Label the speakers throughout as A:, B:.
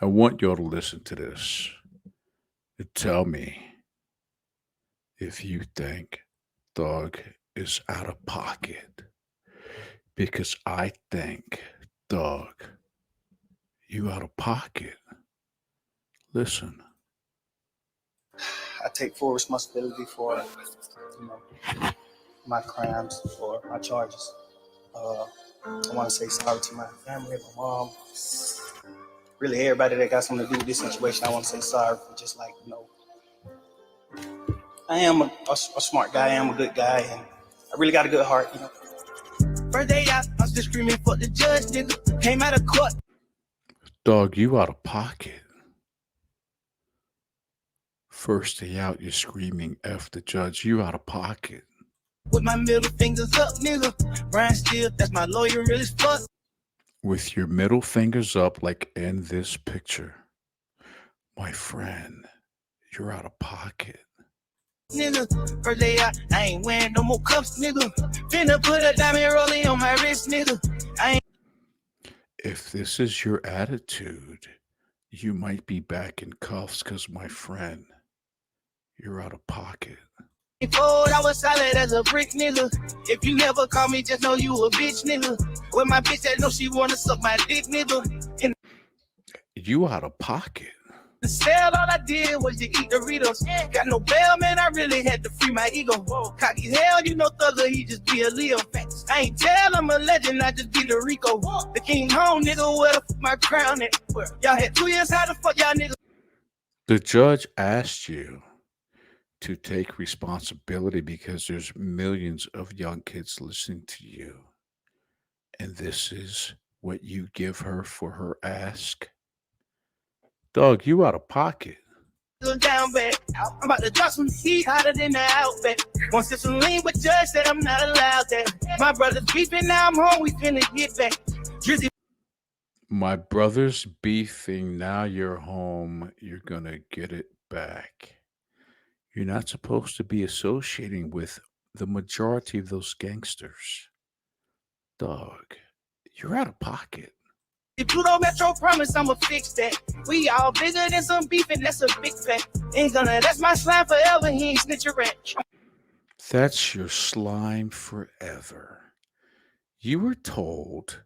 A: I want y'all to listen to this and tell me if you think Doug is out of pocket. Because I think, Doug, you out of pocket. Listen.
B: I take full responsibility for, my crimes or my charges. I want to say sorry to my family, my mom, really everybody that got something to do with this situation. I want to say sorry for just I am a smart guy. I am a good guy, and I really got a good heart. First day out, I was just screaming for the judge, nigga. Came out of court.
A: Dog, you out of pocket. First day out, you're screaming F the judge. You out of pocket.
B: With my middle fingers up, nigga. Brian Steele, that's my lawyer, real as fuck.
A: With your middle fingers up, like in this picture. My friend, you're out of pocket.
B: Nigga, first day out, I ain't wearing no more cuffs, nigga. Finna put a diamond rolling on my wrist, nigga.
A: If this is your attitude, you might be back in cuffs because, my friend, you're out of pocket.
B: I was solid as a brick, nigga. If you never call me, just know you a bitch, nigga. With my bitch, I know she wanna suck my dick, nigga. And
A: you out of pocket.
B: the cell, all I did was to eat Doritos. Got no bail, man, I really had to free my ego. Cocky hell, you know Thugger, he just be a Leo. I ain't tell him a legend, I just be the Rico. The king home, nigga, where the fuck my crown at? Y'all had 2 years, how the fuck y'all niggas?
A: The judge asked you to take responsibility because there's millions of young kids listening to you. And this is what you give her for her ask? Dog, you out of pocket.
B: Down bad. I'm about to drop some heat hotter than the outback. Want to some lean, but judge said I'm not allowed that. My brother's beefing, now I'm home, we finna get back. Drizzy.
A: My brother's beefing, now you're home, you're gonna get it back. You're not supposed to be associating with the majority of those gangsters. Dog, you're out of pocket.
B: If Pluto Metro promise, I'ma fix that. We all bigger than some beef, and that's a big fact. Ain't gonna, that's my slime forever, he ain't snitch a rat.
A: That's your slime forever. You were told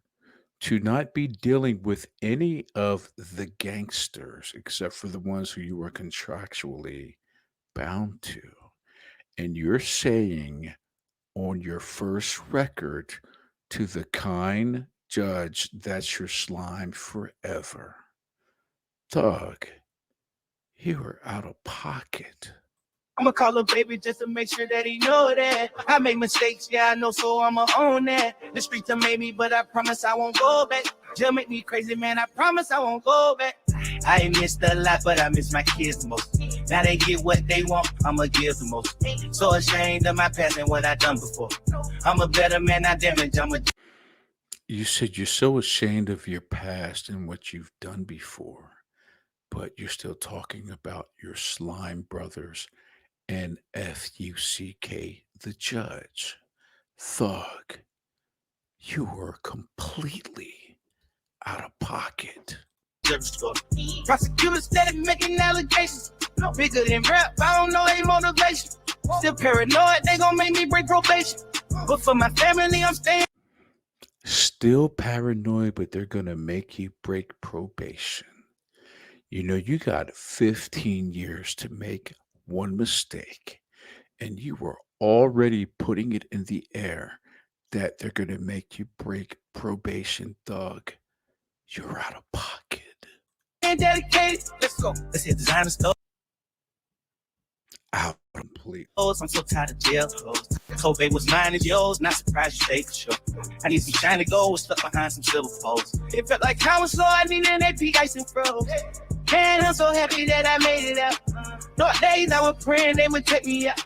A: to not be dealing with any of the gangsters except for the ones who you were contractually bound to. And you're saying on your first record to the kind judge that's your slime forever. Thug, you are out of pocket.
B: I'ma call a baby just to make sure that he know that I make mistakes, yeah, I know, so I'ma own that. The streets have made me, but I promise I won't go back. Just make me crazy, man, I promise I won't go back. I missed a lot, but I miss my kids the most. Now they get what they want, I'ma give the most. So ashamed of my past and what I done before. I'm a better man, not damage,
A: You said you're so ashamed of your past and what you've done before, but you're still talking about your slime brothers and FUCK, the judge. Thug, you were completely out of pocket.
B: Prosecutors steady making allegations. No bigger than rap, I don't know their motivation. Still paranoid, they gon' make me break probation. But for my family, I'm staying.
A: Still paranoid, but they're gonna make you break probation. You know, you got 15 years to make one mistake, and you were already putting it in the air that they're gonna make you break probation, Thug. You're out of pocket.
B: And dedicated. Let's go. Let's hit designer stuff.
A: Out complete.
B: I'm so tired of jail clothes. Kobe was mine and yours. Not surprised you stay for sure. I need some shiny gold stuck behind some silver poles. It felt like time was slow. I needed an AP ice and froze. Man, I'm so happy that I made it out. Dark days I was praying they would take me out.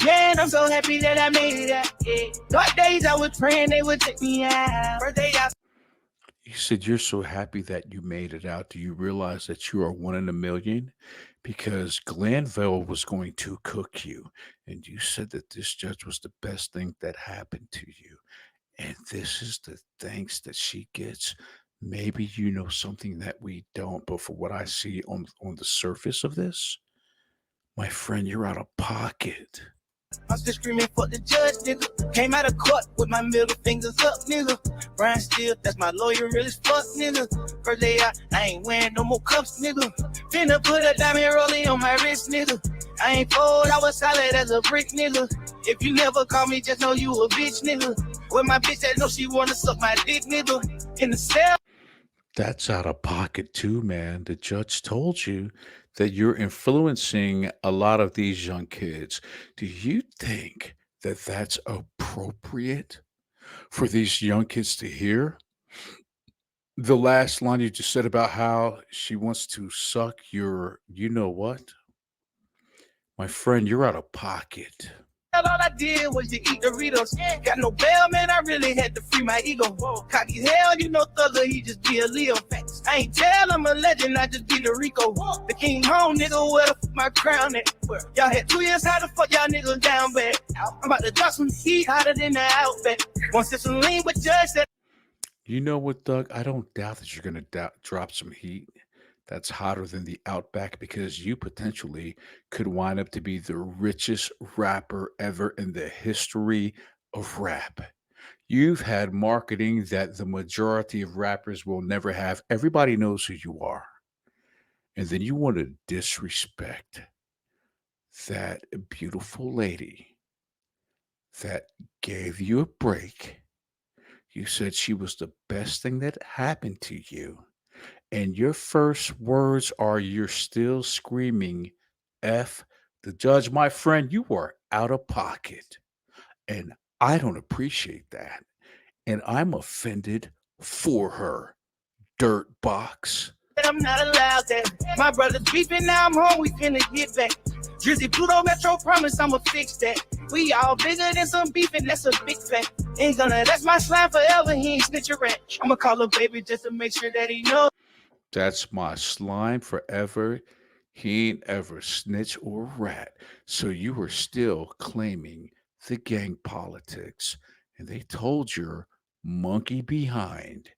B: Man, I'm so happy that I made it out. Yeah. Dark days I was praying they would take me out. Birthday out.
A: You said you're so happy that you made it out. Do you realize that you are one in a million? Because Glanville was going to cook you, and you said that this judge was the best thing that happened to you. And this is the thanks that she gets. Maybe you know something that we don't, but for what I see on the surface of this, my friend, you're out of pocket.
B: I'm still screaming for the judge, nigga. Came out of court with my middle fingers up, nigga. Brian Steele, that's my lawyer, real as fuck, nigga. First day out, I ain't wearing no more cuffs, nigga. Finna put a diamond rolling on my wrist, nigga. I ain't fold, I was solid as a brick, nigga. If you never call me, just know you a bitch, nigga. With my bitch that know she wanna suck my dick, nigga. In the cell.
A: That's out of pocket too, man. The judge told you that you're influencing a lot of these young kids. Do you think that that's appropriate for these young kids to hear? The last line you just said about how she wants to suck your you know what? My friend, you're out of pocket.
B: All I did was to eat Doritos. Got no bail, man. I really had to free my ego. Cocky hell, you know, Thugger, he just be a Leo. I ain't tell I'm a legend, I just be the Rico. The king home, nigga, where the fuck my crown at? Y'all had 2 years, how the fuck y'all niggas down bad? I'm about to drop some heat hotter than the Outback. Once it's some lean with Judge that.
A: You know what, Doug? I don't doubt that you're going to drop some heat that's hotter than the Outback because you potentially could wind up to be the richest rapper ever in the history of rap. You've had marketing that the majority of rappers will never have. Everybody knows who you are. And then you want to disrespect that beautiful lady that gave you a break. You said she was the best thing that happened to you. And your first words are you're still screaming, F the judge. My friend, you are out of pocket. And I don't appreciate that. And I'm offended for her, dirt box.
B: I'm not allowed that. My brother's beefing, now I'm home, we finna get back. Drizzy Pluto Metro promise I'ma fix that. We all bigger than some beef and that's a big fact. Ain't gonna, that's my slime forever, he ain't snitch a rat. I'ma call a baby just to make sure that he knows.
A: That's my slime forever. He ain't ever snitch or rat. So you were still claiming the gang politics. And they told your monkey behind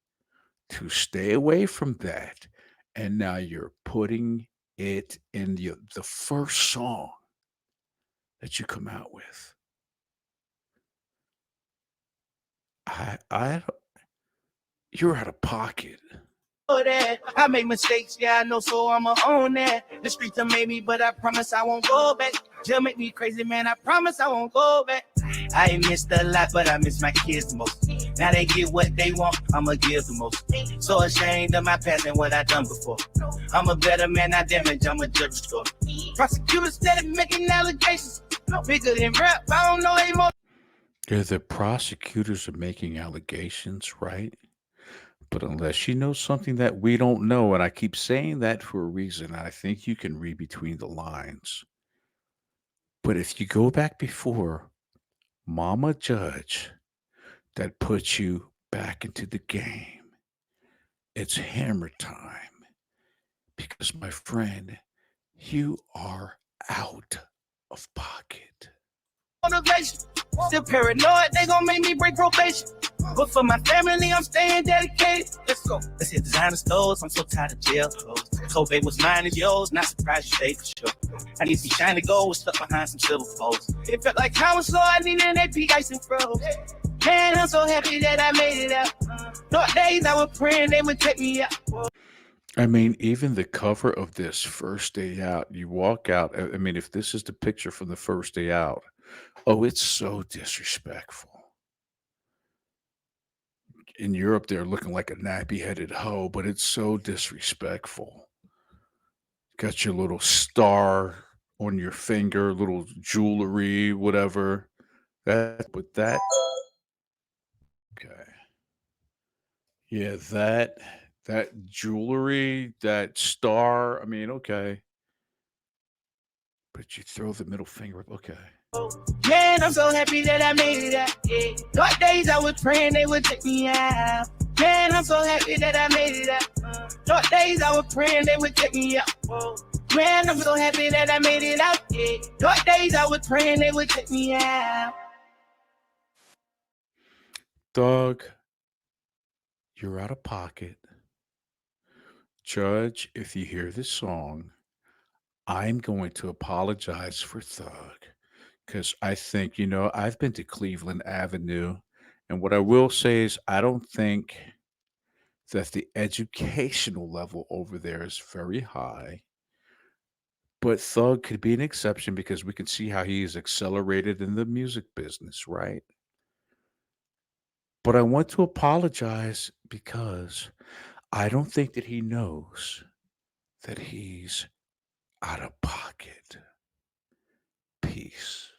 A: to stay away from that. And now you're putting it in the first song that you come out with. I you're out of pocket.
B: That. I make mistakes, yeah, I know, so I'ma own that. The streets have made me, but I promise I won't go back. Jail make me crazy, man, I promise I won't go back. I missed a lot, but I miss my kids the most. Now they get what they want, I'ma give the most. So ashamed of my past and what I done before. I'm a better man, not damage, I'm a judge score. Prosecutors steady making allegations. Bigger than rap, I don't know they more.
A: Yeah, the prosecutors are making allegations, right? But unless you know something that we don't know, and I keep saying that for a reason, I think you can read between the lines. But if you go back before, Mama Judge that put you back into the game, it's hammer time. Because, my friend, you are out of pocket.
B: Motivation. Still paranoid, they gon' make me break probation. But for my family, I'm staying dedicated. Let's go. Let's hit designer stores. I'm so tired of jail clothes. Kobe was mine is yours. Not surprised you stayed for sure. I need some shiny gold stuck behind some silver folds. It felt like I was slow. I needed an AP ice and froze. Man, I'm so happy that I made it out. Thought days I was praying they would take me out.
A: I mean, even the cover of this first day out, you walk out. I mean, if this is the picture from the first day out, oh, it's so disrespectful. In Europe, they're looking like a nappy-headed hoe, but it's so disrespectful. Got your little star on your finger, little jewelry, whatever. That okay. Yeah, that jewelry, that star, I mean, okay. But you throw the middle finger up, okay.
B: Man, I'm so happy that I made it out. Yeah. Dark days I was praying they would take me out. Man, I'm so happy that I made it out. Dark days I was praying they would take me out. Man, I'm so happy that I made it out. Yeah. Dark days I was praying they would take me out.
A: Dog, you're out of pocket. Judge, if you hear this song, I'm going to apologize for Thug because I think, I've been to Cleveland Avenue. And what I will say is, I don't think that the educational level over there is very high. But Thug could be an exception because we can see how he is accelerated in the music business, right? But I want to apologize because I don't think that he knows that he's out of pocket. Peace.